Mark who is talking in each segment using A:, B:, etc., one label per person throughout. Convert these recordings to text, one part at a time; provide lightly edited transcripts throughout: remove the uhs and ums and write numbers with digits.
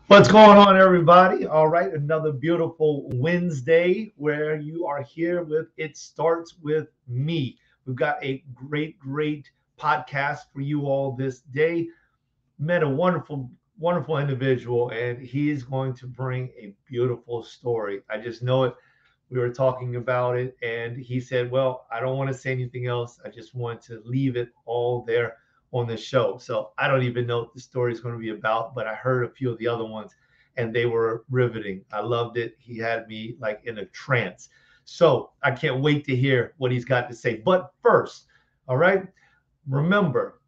A: What's going on, everybody? All right, another beautiful Wednesday where you are here with It Starts With Me. We've got a great podcast for you all this day. Met a wonderful individual, and he's going to bring a beautiful story. I just know it. We were talking about it, and he said, well, I don't want to say anything else. I just want to leave it all there on the show. So I don't even know what the story is going to be about, but I heard a few of the other ones and they were riveting. I loved it. He had me like in a trance. So I can't wait to hear what he's got to say. But first, all right, remember,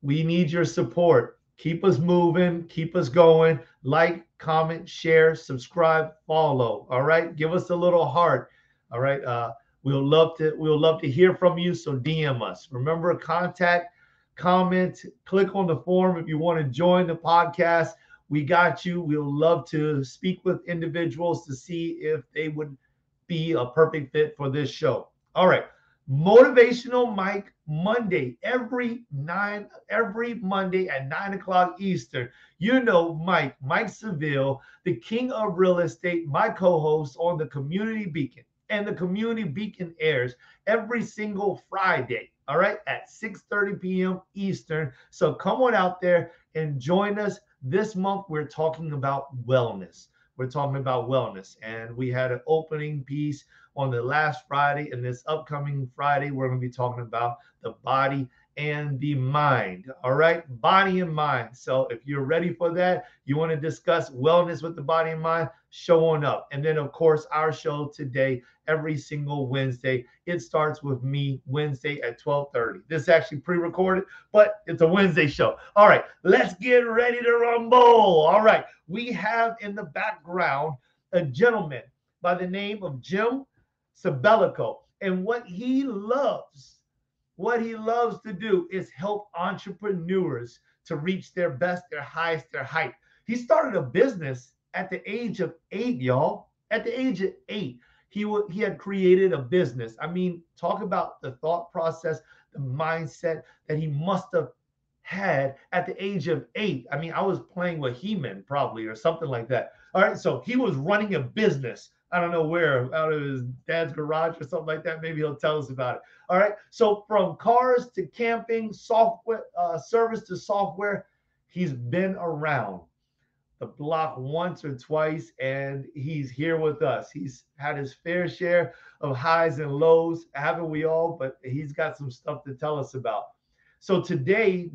A: we need your support. Keep us moving, keep us going. Like, comment, share, subscribe, follow. All right, give us a little heart. All right, we'll love to hear from you. So DM us. Remember, contact, comment, click on the form if you want to join the podcast. We got you. We'll love to speak with individuals to see if they would be a perfect fit for this show. All right. Motivational Mike Monday, every Monday at 9 o'clock Eastern. You know Mike Seville, the king of real estate, my co-host on the Community Beacon. And the Community Beacon airs every single Friday, all right, at 6:30 p.m. Eastern. So come on out there and join us. This month, we're talking about wellness. And we had an opening piece on the last Friday. And this upcoming Friday, we're going to be talking about the body and the mind. All right, body and mind. So if you're ready for that, you want to discuss wellness with the body and mind, show on up. And then, of course, our show today, every single Wednesday, It Starts With Me, Wednesday at 12:30. This is actually pre-recorded, but it's a Wednesday show. All right, let's get ready to rumble. All right, we have in the background a gentleman by the name of Jim Sabellico. And what he loves to do is help entrepreneurs to reach their best, their highest, their height. He started a business at the age of 8, y'all. At the age of 8, he had created a business. I mean, talk about the thought process, the mindset that he must have had at the age of 8. I mean, I was playing with He-Man probably or something like that. All right, so he was running a business. I don't know where, out of his dad's garage or something like that. Maybe he'll tell us about it. All right. So from cars to camping, software, service to software, he's been around the block once or twice, and he's here with us. He's had his fair share of highs and lows, haven't we all? But he's got some stuff to tell us about. So today,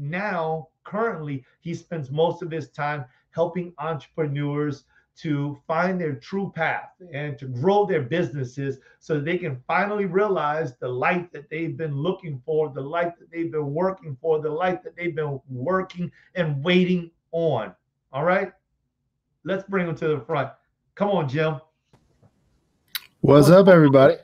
A: currently, he spends most of his time helping entrepreneurs to find their true path and to grow their businesses so that they can finally realize the life that they've been looking for, the life that they've been working for, the life that they've been working and waiting on. All right, let's bring them to the front. Come on, Jim.
B: What's up, everybody?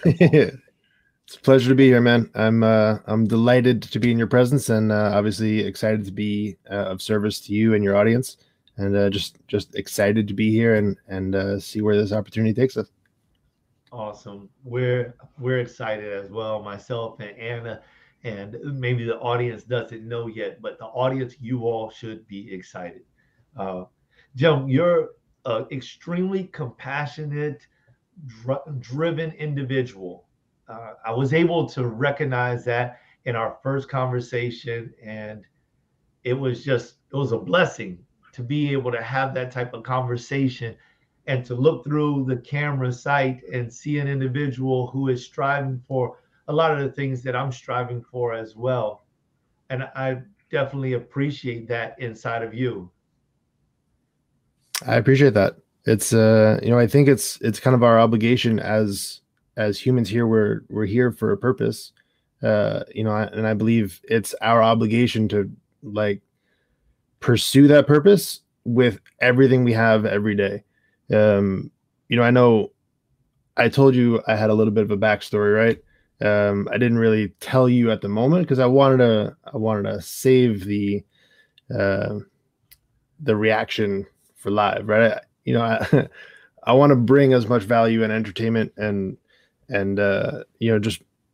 B: It's a pleasure to be here, man. I'm delighted to be in your presence, and obviously excited to be of service to you and your audience. And just excited to be here and see where this opportunity takes us.
A: Awesome. We're excited as well, myself and Anna, and maybe the audience doesn't know yet, but the audience, you all should be excited. Jim, you're an extremely compassionate, driven individual. I was able to recognize that in our first conversation, and it was a blessing to be able to have that type of conversation and to look through the camera sight and see an individual who is striving for a lot of the things that I'm striving for as well. And I definitely appreciate that inside of you.
B: I appreciate that. It's I think it's kind of our obligation as humans here. We're here for a purpose. And I believe it's our obligation to pursue that purpose with everything we have every day. I know I told you I had a little bit of a backstory, right? I didn't really tell you at the moment because I wanted to save uh, the reaction for live, right? I want to bring as much value and entertainment and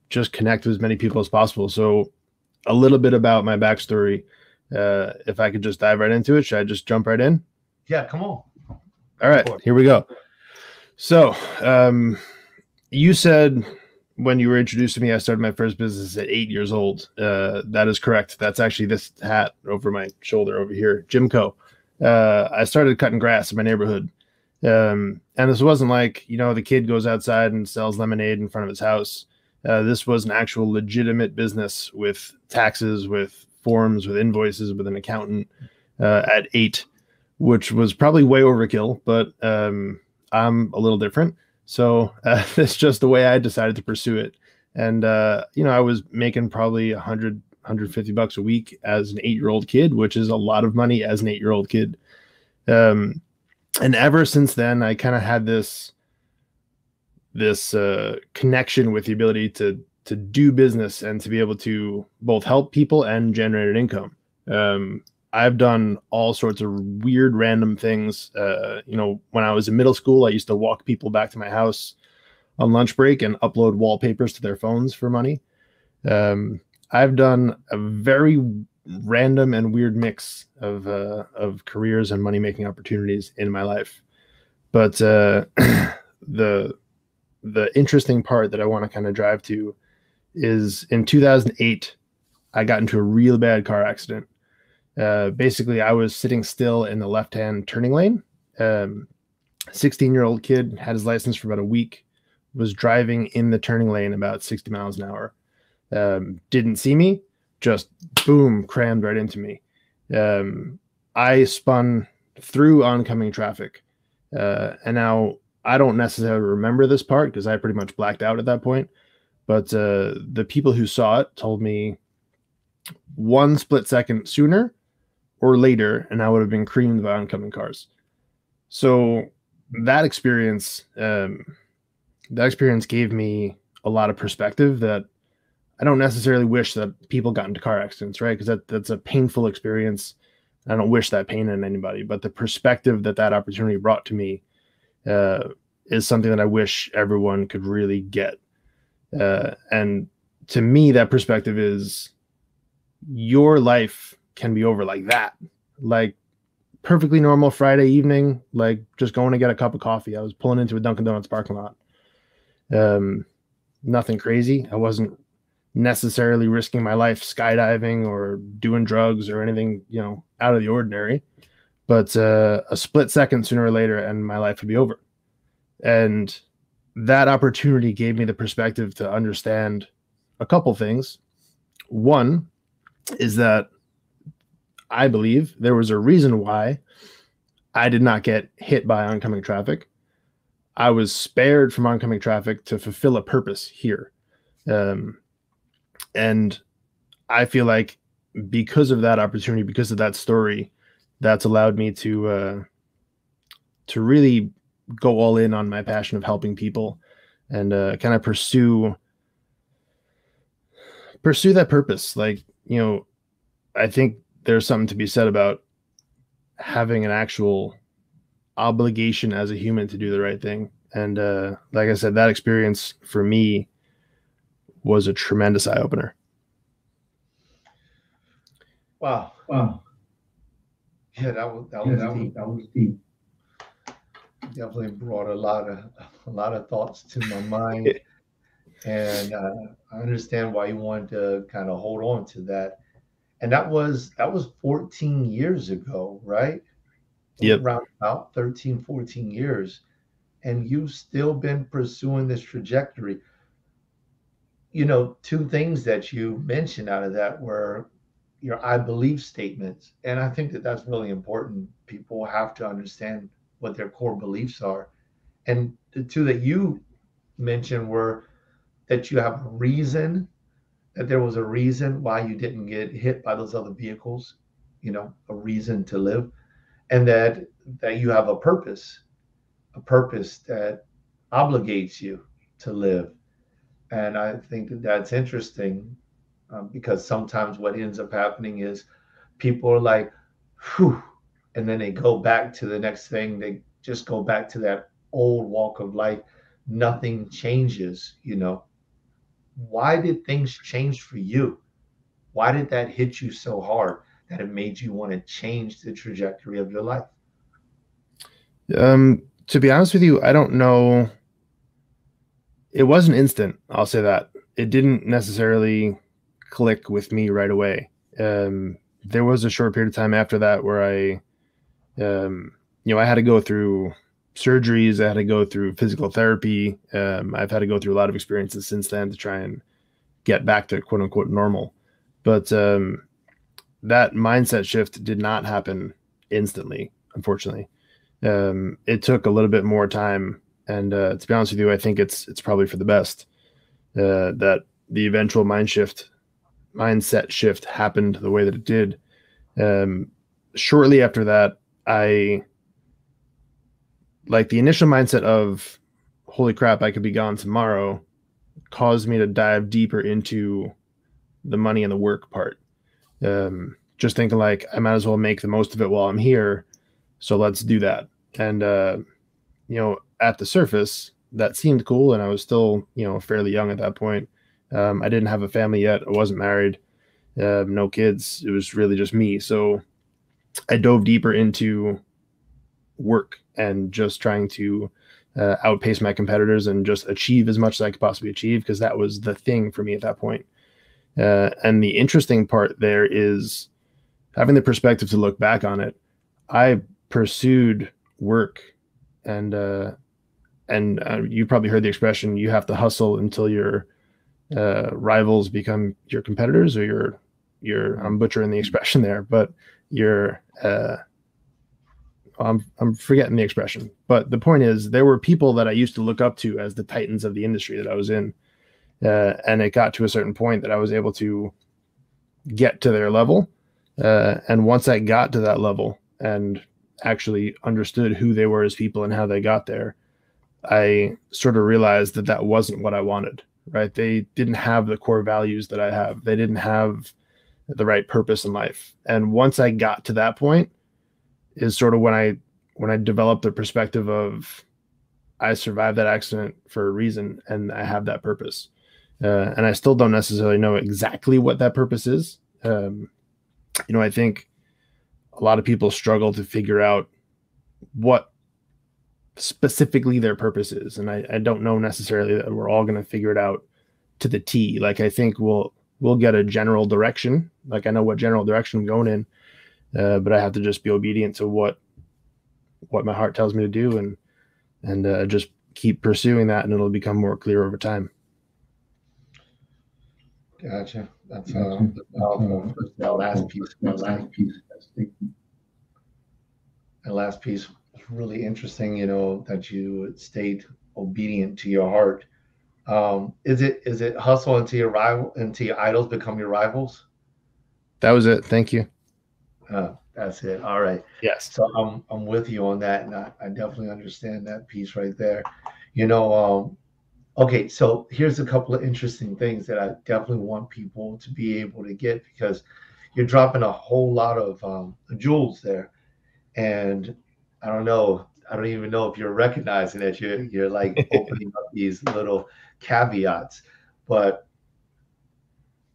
B: just connect with as many people as possible. So a little bit about my backstory. If I could just dive right into it, should I just jump right in?
A: Yeah, come on.
B: All right, here we go. So, you said when you were introduced to me, I started my first business at 8 years old. That is correct. That's actually this hat over my shoulder over here, Jimco. I started cutting grass in my neighborhood. And this wasn't like, the kid goes outside and sells lemonade in front of his house. This was an actual legitimate business with taxes, with forms, with invoices, with an accountant at 8, which was probably way overkill, but I'm a little different. So that's just the way I decided to pursue it. And, I was making probably 150 bucks a week as an 8-year-old kid, which is a lot of money as an 8-year-old kid. And ever since then, I kind of had this connection with the ability to do business and to be able to both help people and generate an income. I've done all sorts of weird, random things. When I was in middle school, I used to walk people back to my house on lunch break and upload wallpapers to their phones for money. I've done a very random and weird mix of careers and money making opportunities in my life. But the interesting part that I want to kind of drive to is in 2008, I got into a real bad car accident. Basically, I was sitting still in the left-hand turning lane. 16-year-old kid, had his license for about a week, was driving in the turning lane about 60 miles an hour. Didn't see me, just boom, crammed right into me. I spun through oncoming traffic. And now I don't necessarily remember this part because I pretty much blacked out at that point. But the people who saw it told me one split second sooner or later, and I would have been creamed by oncoming cars. So that experience gave me a lot of perspective that I don't necessarily wish that people got into car accidents, right? Because that's a painful experience. I don't wish that pain on anybody, but the perspective that opportunity brought to me is something that I wish everyone could really get. And to me, that perspective is your life can be over like that, like perfectly normal Friday evening, like just going to get a cup of coffee. I was pulling into a Dunkin' Donuts parking lot. Nothing crazy. I wasn't necessarily risking my life skydiving or doing drugs or anything, out of the ordinary. But a split second sooner or later, and my life would be over. And that opportunity gave me the perspective to understand a couple things. One is that I believe there was a reason why I did not get hit by oncoming traffic. I was spared from oncoming traffic to fulfill a purpose here. And I feel like because of that opportunity, because of that story, that's allowed me to really go all in on my passion of helping people and kind of pursue that purpose. Like, I think there's something to be said about having an actual obligation as a human to do the right thing. And like I said, that experience for me was a tremendous eye opener.
A: Wow. Yeah, that was deep. Definitely brought a lot of thoughts to my mind, and I understand why you wanted to kind of hold on to that. And that was 14 years ago, right?
B: Yep.
A: Around about 13, 14 years, and you've still been pursuing this trajectory. Two things that you mentioned out of that were your I believe statements. And I think that that's really important. People have to understand what their core beliefs are. And the two that you mentioned were that you have a reason, that there was a reason why you didn't get hit by those other vehicles. a reason to live, and that you have a purpose that obligates you to live. And I think that that's interesting, because sometimes what ends up happening is people are like, whew, and then they go back to the next thing. They just go back to that old walk of life. Nothing changes. Why did things change for you? Why did that hit you so hard that it made you want to change the trajectory of your life?
B: To be honest with you, I don't know. It wasn't instant. I'll say that it didn't necessarily click with me right away. There was a short period of time after that where I had to go through surgeries. I had to go through physical therapy. I've had to go through a lot of experiences since then to try and get back to quote unquote normal. But that mindset shift did not happen instantly, unfortunately. It took a little bit more time, and to be honest with you, I think it's probably for the best that the eventual mindset shift happened the way that it did. Shortly after that, I like the initial mindset of holy crap, I could be gone tomorrow, caused me to dive deeper into the money and the work part. Just thinking like I might as well make the most of it while I'm here, so let's do that. And at the surface, that seemed cool, and I was still fairly young at that point. I didn't have a family yet. I wasn't married, no kids. It was really just me. So I dove deeper into work and just trying to outpace my competitors and just achieve as much as I could possibly achieve, because that was the thing for me at that point. And the interesting part there is having the perspective to look back on it. I pursued work, and you probably heard the expression, you have to hustle until your rivals become your competitors, or I'm butchering the expression there, but I'm forgetting the expression. But the point is, there were people that I used to look up to as the titans of the industry that I was in. And it got to a certain point that I was able to get to their level. And once I got to that level and actually understood who they were as people and how they got there, I sort of realized that that wasn't what I wanted, right? They didn't have the core values that I have. They didn't have the right purpose in life. And once I got to that point is sort of when I developed the perspective of I survived that accident for a reason, and I have that purpose. And I still don't necessarily know exactly what that purpose is. I think a lot of people struggle to figure out what specifically their purpose is. And I don't know necessarily that we're all going to figure it out to the T. Like, I think we'll get a general direction. Like, I know what general direction I'm going in, but I have to just be obedient to what my heart tells me to do, and just keep pursuing that, and it'll become more clear over time.
A: Gotcha. That's powerful. That last piece. That last piece was really interesting. That you stayed obedient to your heart. Is it hustle until your idols become your rivals?
B: That was it. Thank you.
A: That's it. All right.
B: Yes.
A: So I'm with you on that, and I definitely understand that piece right there. You know, Okay, so here's a couple of interesting things that I definitely want people to be able to get, because you're dropping a whole lot of jewels there, and I don't know, I don't even know if you're recognizing that you're like opening up these little caveats. But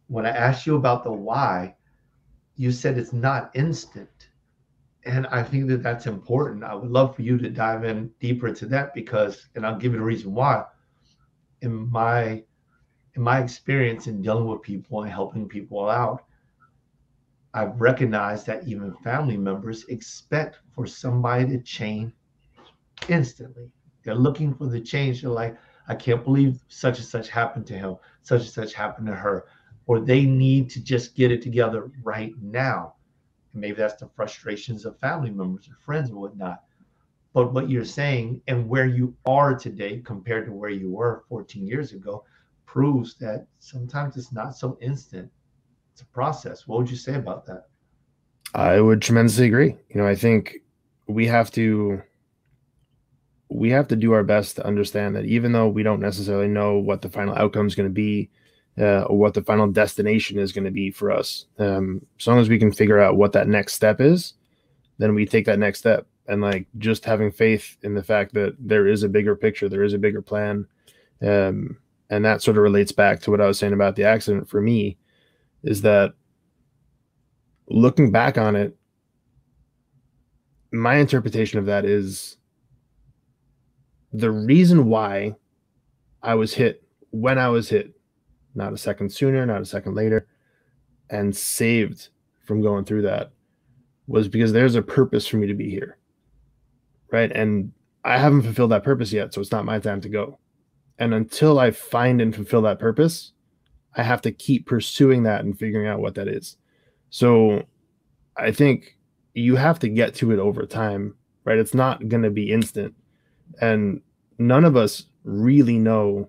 A: when I asked you about the why, you said it's not instant, and I think that that's important. I would love for you to dive in deeper to that, because, and I'll give you the reason why. In my experience in dealing with people and helping people out, I've recognized that even family members expect for somebody to change instantly. They're looking for the change. They're like, I can't believe such and such happened to him, such and such happened to her, or they need to just get it together right now. And maybe that's the frustrations of family members or friends and whatnot. But what you're saying and where you are today compared to where you were 14 years ago proves that sometimes it's not so instant. It's a process. What would you say about that?
B: I would tremendously agree. I think we have to do our best to understand that even though we don't necessarily know what the final outcome is going to be, or what the final destination is going to be for us, as long as we can figure out what that next step is, then we take that next step. And like just having faith in the fact that there is a bigger picture, there is a bigger plan. And that sort of relates back to what I was saying about the accident for me, is that looking back on it, my interpretation of that is the reason why I was hit when I was hit, not a second sooner, not a second later, and saved from going through that, was because there's a purpose for me to be here. Right. And I haven't fulfilled that purpose yet. So it's not my time to go. And until I find and fulfill that purpose, I have to keep pursuing that and figuring out what that is. So I think you have to get to it over time, right? It's not going to be instant. And none of us really know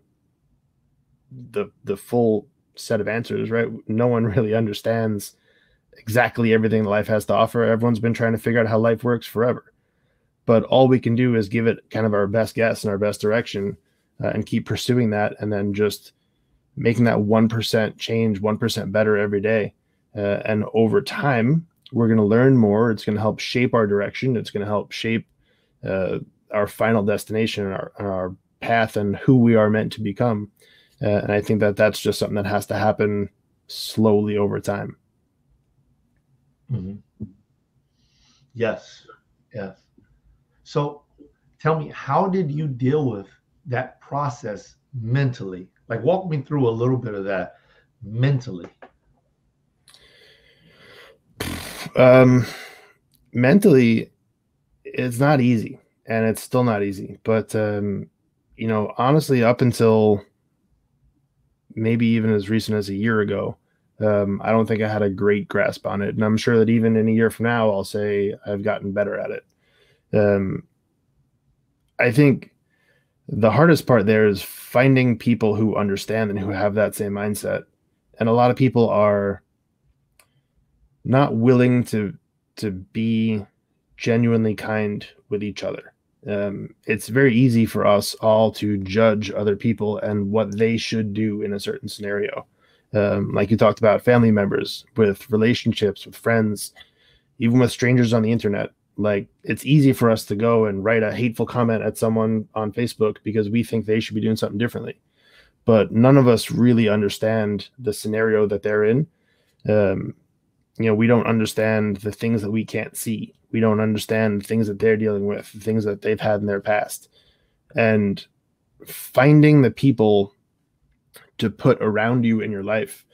B: the full set of answers, right? No one really understands exactly everything life has to offer. Everyone's been trying to figure out how life works forever. But all we can do is give it kind of our best guess and our best direction, and keep pursuing that, and then just making that 1% change, 1% better every day. And over time, we're going to learn more. It's going to help shape our direction. It's going to help shape our final destination, our path, and who we are meant to become. And I think that that's just something that has to happen slowly over time.
A: Mm-hmm. Yes. Yes. So tell me, how did you deal with that process mentally? Like, walk me through a little bit of that mentally.
B: Um, Mentally, it's not easy, and it's still not easy. But honestly, up until maybe even as recent as a year ago, I don't think I had a great grasp on it, and I'm sure that even in a year from now, I'll say I've gotten better at it. Um, I think the hardest part there is finding people who understand and who have that same mindset. And a lot of people are not willing to be genuinely kind with each other. It's very easy for us all to judge other people and what they should do in a certain scenario. Like you talked about, family members, with relationships, with friends, even with strangers on the internet. Like, it's easy for us to go and write a hateful comment at someone on Facebook because we think they should be doing something differently. But none of us really understand the scenario that they're in. Um, we don't understand the things that we can't see. We don't understand the things that they're dealing with, the things that they've had in their past. And finding the people to put around you in your life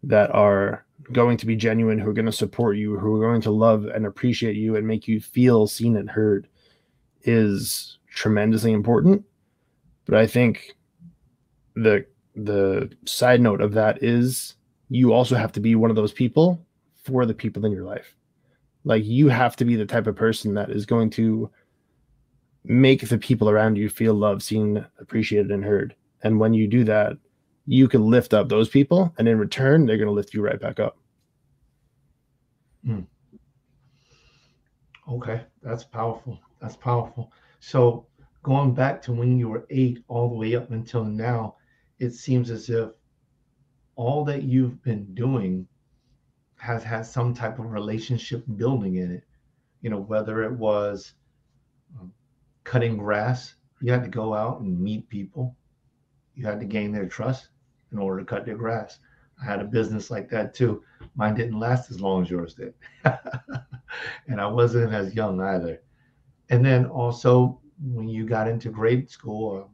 B: that are going to be genuine, who are going to support you, who are going to love and appreciate you and make you feel seen and heard, is tremendously important. But I think the side note of that is you also have to be one of those people for the people in your life. Like, you have to be the type of person that is going to make the people around you feel loved, seen, appreciated, and heard. And when you do that, you can lift up those people, and in return, they're going to lift you right back up.
A: Mm. Okay, that's powerful. That's powerful. So, going back to when you were 8 all the way up until now, it seems as if all that you've been doing has had some type of relationship building in it. Whether it was um, cutting grass, you had to go out and meet people. You had to gain their trust in order to cut their grass. I had a business like that too. Mine didn't last as long as yours did. And I wasn't as young either. And then also, when you got into grade school,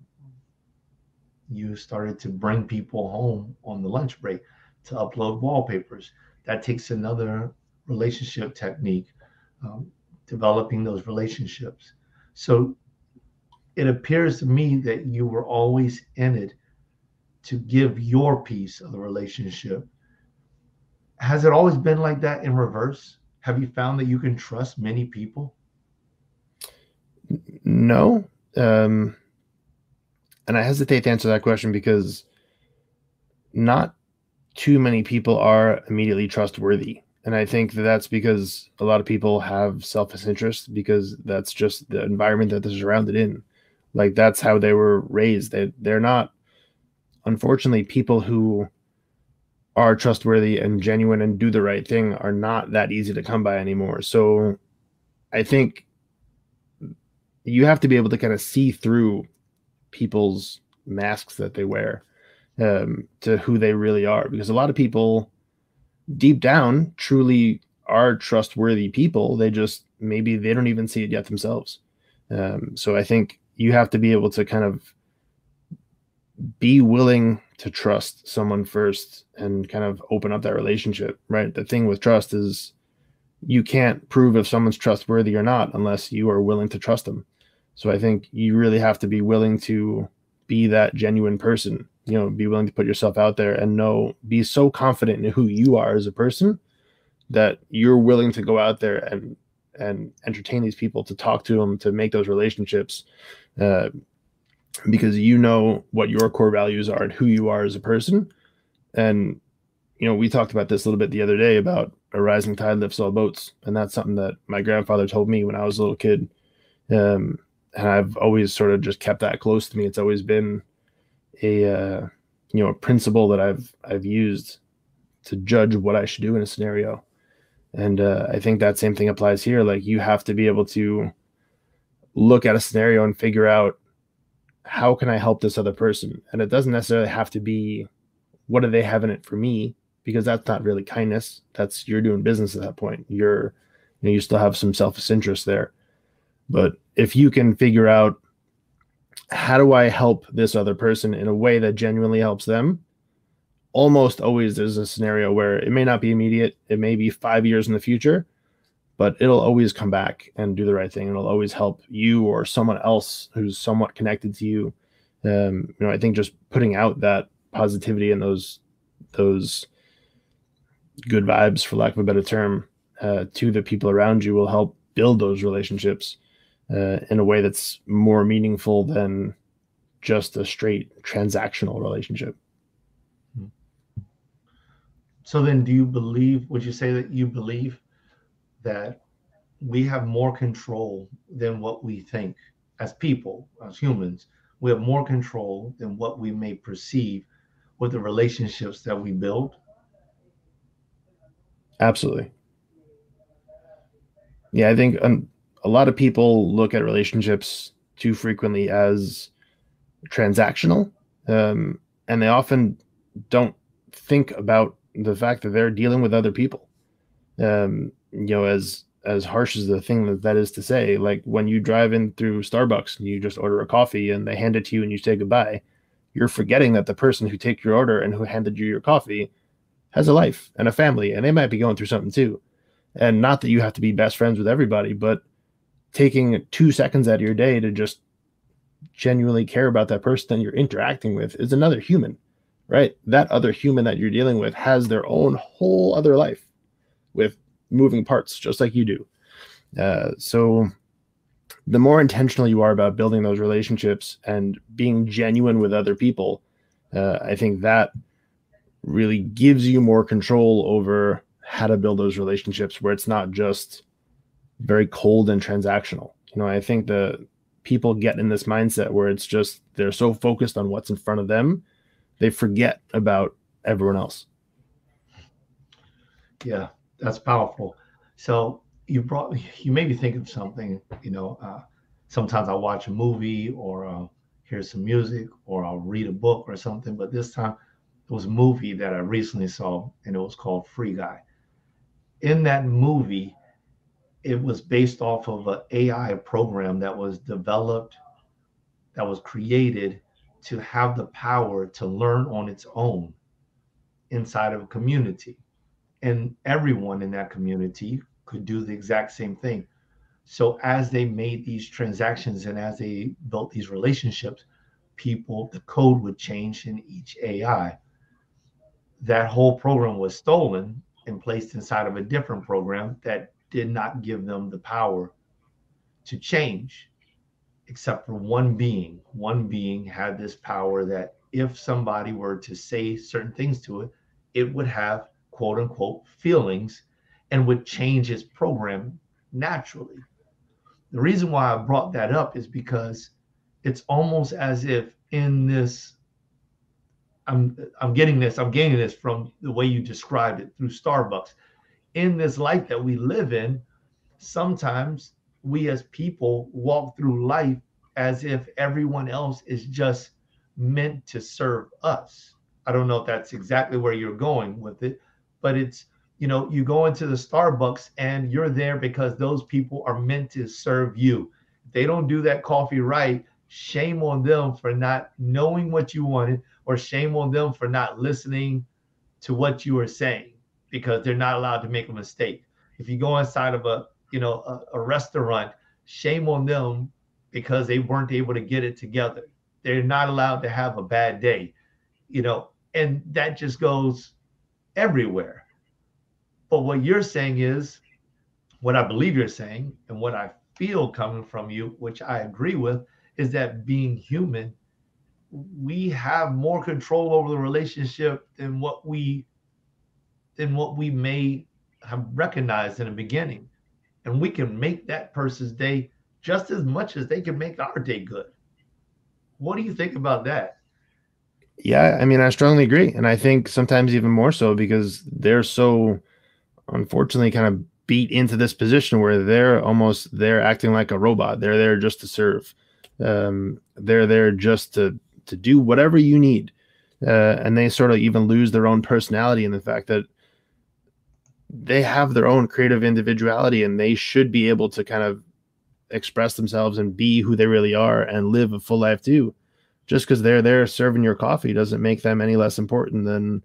A: you started to bring people home on the lunch break to upload wallpapers. That takes another relationship technique, um, developing those relationships. So it appears to me that you were always in it to give your piece of the relationship. Has it always been like that in reverse? Have you found that you can trust many people?
B: No. Um, and I hesitate to answer that question because not too many people are immediately trustworthy. And I think that that's because a lot of people have selfish interest because that's just the environment that they're surrounded in. Like that's how they were raised. They're not, unfortunately, people who are trustworthy and genuine and do the right thing are not that easy to come by anymore. So I think you have to be able to kind of see through people's masks that they wear, to who they really are, because a lot of people deep down truly are trustworthy people. They just maybe they don't even see it yet themselves. So I think you have to be able to kind of be willing to trust someone first and kind of open up that relationship, right? The thing with trust is you can't prove if someone's trustworthy or not unless you are willing to trust them. So I think you really have to be willing to be that genuine person, be willing to put yourself out there and be so confident in who you are as a person that you're willing to go out there and entertain these people, to talk to them, to make those relationships, uh, because you know what your core values are and who you are as a person. And we talked about this a little bit the other day about a rising tide lifts all boats, and that's something that my grandfather told me when I was a little kid. And I've always sort of just kept that close to me. It's always been a principle that I've used to judge what I should do in a scenario. And I think that same thing applies here. Like you have to be able to look at a scenario and figure out, how can I help this other person? And it doesn't necessarily have to be, what do they have in it for me? Because that's not really kindness. That's, you're doing business at that point. You still have some selfish interest there. But if you can figure out, how do I help this other person in a way that genuinely helps them? Almost always there's a scenario where it may not be immediate. It may be 5 years in the future, but it'll always come back and do the right thing. It'll always help you or someone else who's somewhat connected to you. I think just putting out that positivity and those good vibes, for lack of a better term, to the people around you will help build those relationships in a way that's more meaningful than just a straight transactional relationship.
A: So then would you say that you believe that we have more control than what we think as people, as humans? We have more control than what we may perceive with the relationships that we build?
B: Absolutely. Yeah, I think a lot of people look at relationships too frequently as transactional, and they often don't think about the fact that they're dealing with other people. As harsh as the thing that is to say, like when you drive in through Starbucks and you just order a coffee and they hand it to you and you say goodbye, you're forgetting that the person who took your order and who handed you your coffee has a life and a family, and they might be going through something too. And not that you have to be best friends with everybody, but taking 2 seconds out of your day to just genuinely care about that person that you're interacting with is another human, right? That other human that you're dealing with has their own whole other life with moving parts, just like you do. So the more intentional you are about building those relationships and being genuine with other people, I think that really gives you more control over how to build those relationships where it's not just very cold and transactional. I think the people get in this mindset where it's just, they're so focused on what's in front of them, they forget about everyone else.
A: Yeah, that's powerful. So you made me think of something. Sometimes I'll watch a movie or hear some music or I'll read a book or something. But this time it was a movie that I recently saw, and it was called Free Guy. In that movie, it was based off of an AI program that was developed, that was created to have the power to learn on its own inside of a community. And everyone in that community could do the exact same thing. So as they made these transactions and as they built these relationships, the code would change in each AI. That whole program was stolen and placed inside of a different program that did not give them the power to change, except for one being. One being had this power that if somebody were to say certain things to it, it would have quote unquote feelings and would change his program naturally. The reason why I brought that up is because it's almost as if in this, I'm getting this, I'm gaining this from the way you described it through Starbucks. In this life that we live in, sometimes we as people walk through life as if everyone else is just meant to serve us. I don't know if that's exactly where you're going with it, but it's, you go into the Starbucks and you're there because those people are meant to serve you. If they don't do that coffee right, shame on them for not knowing what you wanted, or shame on them for not listening to what you are saying, because they're not allowed to make a mistake. If you go inside of a restaurant, shame on them because they weren't able to get it together. They're not allowed to have a bad day, and that just goes everywhere. But what you're saying is, what I believe you're saying, and what I feel coming from you, which I agree with, is that being human, we have more control over the relationship than what we may have recognized in the beginning. And we can make that person's day just as much as they can make our day good. What do you think about that?
B: Yeah, I mean, I strongly agree. And I think sometimes even more so because they're so unfortunately kind of beat into this position where they're acting like a robot. They're there just to serve. They're there just to do whatever you need. And they sort of even lose their own personality in the fact that they have their own creative individuality and they should be able to kind of express themselves and be who they really are and live a full life too. Just because they're there serving your coffee doesn't make them any less important than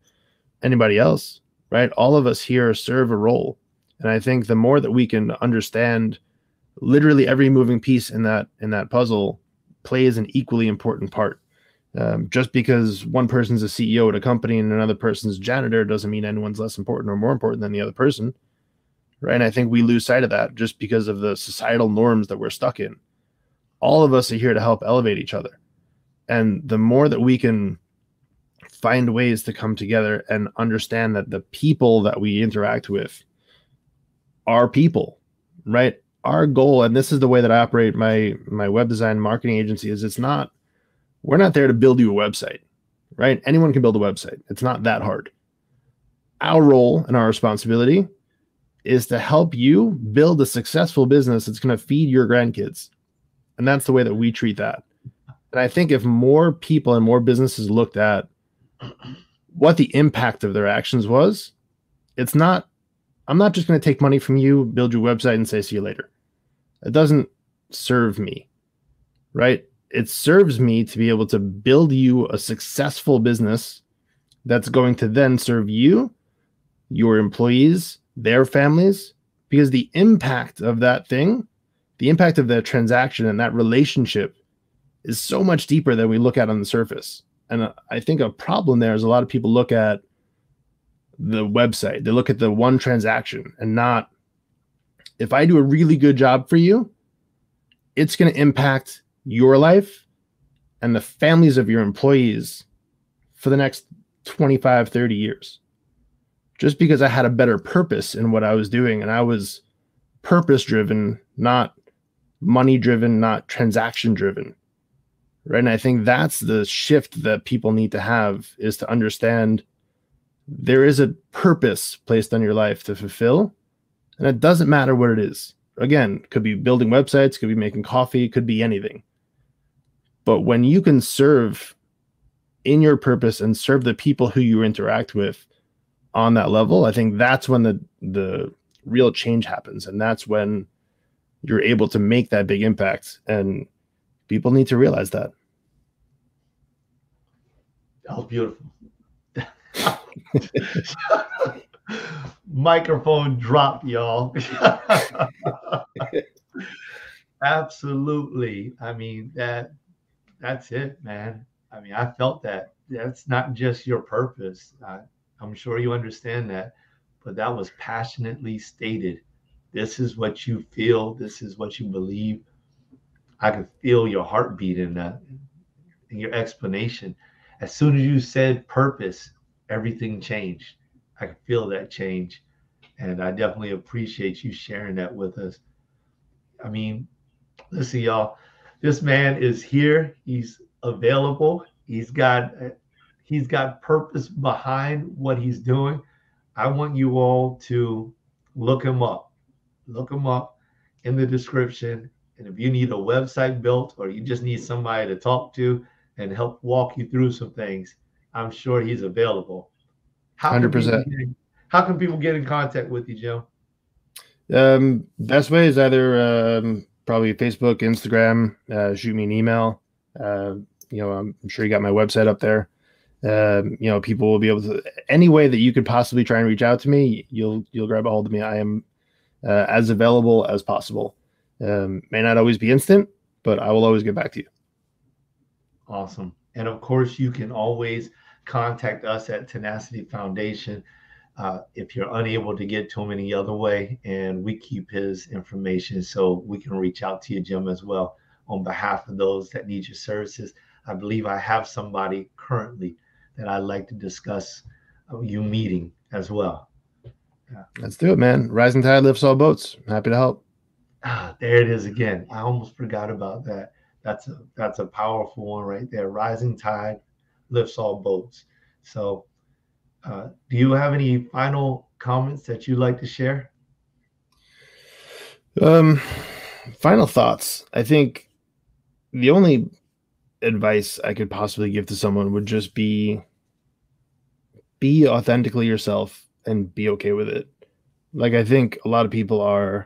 B: anybody else, right? All of us here serve a role. And I think the more that we can understand literally every moving piece in that puzzle plays an equally important part. Just because one person's a CEO at a company and another person's janitor doesn't mean anyone's less important or more important than the other person, right? And I think we lose sight of that just because of the societal norms that we're stuck in. All of us are here to help elevate each other. And the more that we can find ways to come together and understand that the people that we interact with are people, right? Our goal, and this is the way that I operate my web design marketing agency, is we're not there to build you a website, right? Anyone can build a website. It's not that hard. Our role and our responsibility is to help you build a successful business that's going to feed your grandkids. And that's the way that we treat that. And I think if more people and more businesses looked at what the impact of their actions was, I'm not just going to take money from you, build your website, and say, see you later. It doesn't serve me, right? It serves me to be able to build you a successful business that's going to then serve you, your employees, their families, because the impact of that thing, the impact of that transaction and that relationship is so much deeper than we look at on the surface. And I think a problem there is a lot of people look at the website, they look at the one transaction and not, if I do a really good job for you, it's going to impact your life and the families of your employees for the next 25, 30 years. Just because I had a better purpose in what I was doing and I was purpose driven, not money driven, not transaction driven. Right. And I think that's the shift that people need to have, is to understand there is a purpose placed on your life to fulfill. And it doesn't matter what it is. Again, it could be building websites, could be making coffee, it could be anything. But when you can serve in your purpose and serve the people who you interact with on that level, I think that's when the real change happens. And that's when you're able to make that big impact. And people need to realize that.
A: That was beautiful. Microphone drop, y'all. Absolutely. I mean, that's it, man. I mean, I felt that. That's not just your purpose. I'm sure you understand that, but that was passionately stated. This is what you feel. This is what you believe. I could feel your heartbeat in that, in your explanation. As soon as you said purpose, everything changed. I could feel that change. And I definitely appreciate you sharing that with us. I mean, listen, y'all, this man is here. He's available. He's got purpose behind what he's doing. I want you all to look him up. Look him up in the description. And if you need a website built or you just need somebody to talk to and help walk you through some things, I'm sure he's available. How can people
B: 100%.
A: get in, how can people get in contact with you, Jim?
B: Best way is either probably Facebook, Instagram, shoot me an email. Uh, I'm sure you got my website up there. People will be able to any way that you could possibly try and reach out to me. You'll grab a hold of me. I am as available as possible. May not always be instant, but I will always get back to you.
A: Awesome. And of course, you can always contact us at Tenacity Foundation if you're unable to get to him any other way. And we keep his information so we can reach out to you, Jim, as well, on behalf of those that need your services. I believe I have somebody currently that I'd like to discuss you meeting as well. Yeah.
B: Let's do it, man. Rising tide lifts all boats. Happy to help.
A: There it is again. I almost forgot about that. That's a powerful one right there. Rising tide lifts all boats. So, do you have any final comments that you'd like to share?
B: Um, Final thoughts. I think the only advice I could possibly give to someone would just be authentically yourself and be okay with it. Like I think a lot of people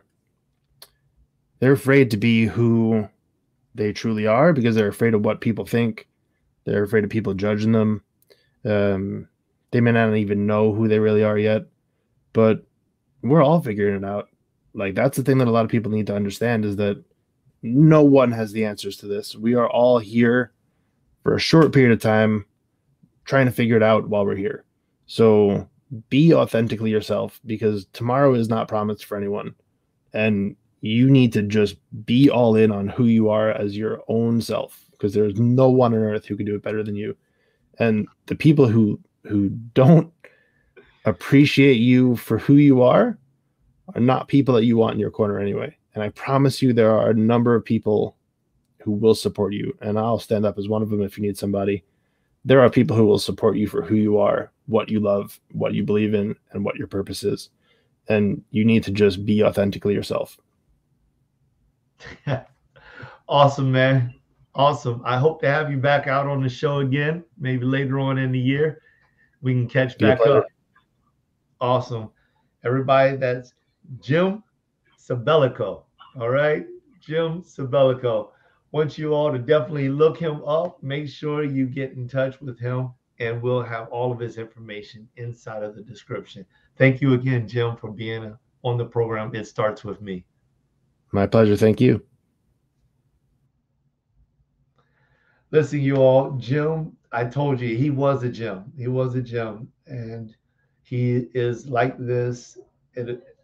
B: they're afraid to be who they truly are because they're afraid of what people think. They're afraid of people judging them. They may not even know who they really are yet, but we're all figuring it out. Like that's the thing that a lot of people need to understand is that no one has the answers to this. We are all here for a short period of time trying to figure it out while we're here. So be authentically yourself because tomorrow is not promised for anyone. And you need to just be all in on who you are as your own self because there's no one on earth who can do it better than you. And the people who don't appreciate you for who you are not people that you want in your corner anyway. And I promise you there are a number of people who will support you. And I'll stand up as one of them if you need somebody. There are people who will support you for who you are, what you love, what you believe in, and what your purpose is. And you need to just be authentically yourself.
A: Awesome, man. Awesome. I hope to have you back out on the show again, maybe later on in the year. We can catch
B: Be a
A: back
B: pleasure.
A: up. Awesome. Everybody, that's Jim Sabellico. All right. Jim Sabellico. Want you all to definitely look him up. Make sure you get in touch with him, and we'll have all of his information inside of the description. Thank you again, Jim, for being on the program. It starts with me.
B: My pleasure. Thank you.
A: Listen, you all, Jim, I told you he was a gem. He was a gem. And he is like this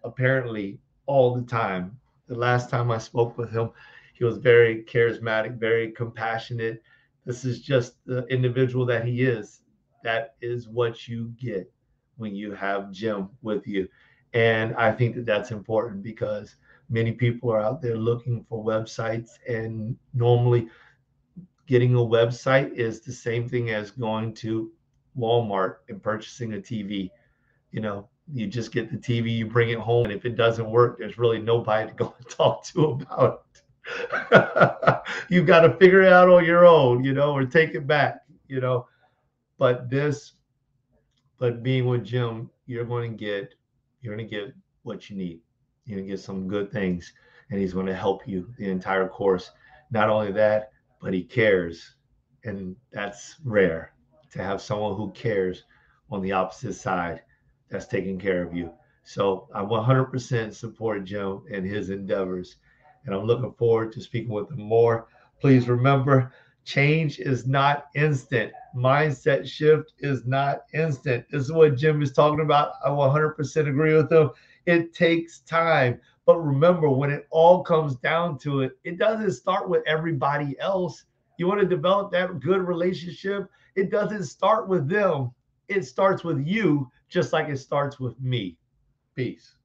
A: apparently all the time. The last time I spoke with him, he was very charismatic, very compassionate. This is just the individual that he is. That is what you get when you have Jim with you. And I think that that's important because many people are out there looking for websites, and normally getting a website is the same thing as going to Walmart and purchasing a TV. You just get the TV, you bring it home, and if it doesn't work, there's really nobody to go and talk to about it. You've got to figure it out on your own, or take it back, But being with Jim, you're going to get what you need. You're going to get some good things, and he's going to help you the entire course. Not only that, but he cares, and that's rare to have someone who cares on the opposite side that's taking care of you. So I 100% support Jim and his endeavors, and I'm looking forward to speaking with him more. Please remember, change is not instant. Mindset shift is not instant. This is what Jim is talking about. I 100% agree with him. It takes time. But remember, when it all comes down to it, it doesn't start with everybody else. You want to develop that good relationship, it doesn't start with them. It starts with you, just like it starts with me. Peace.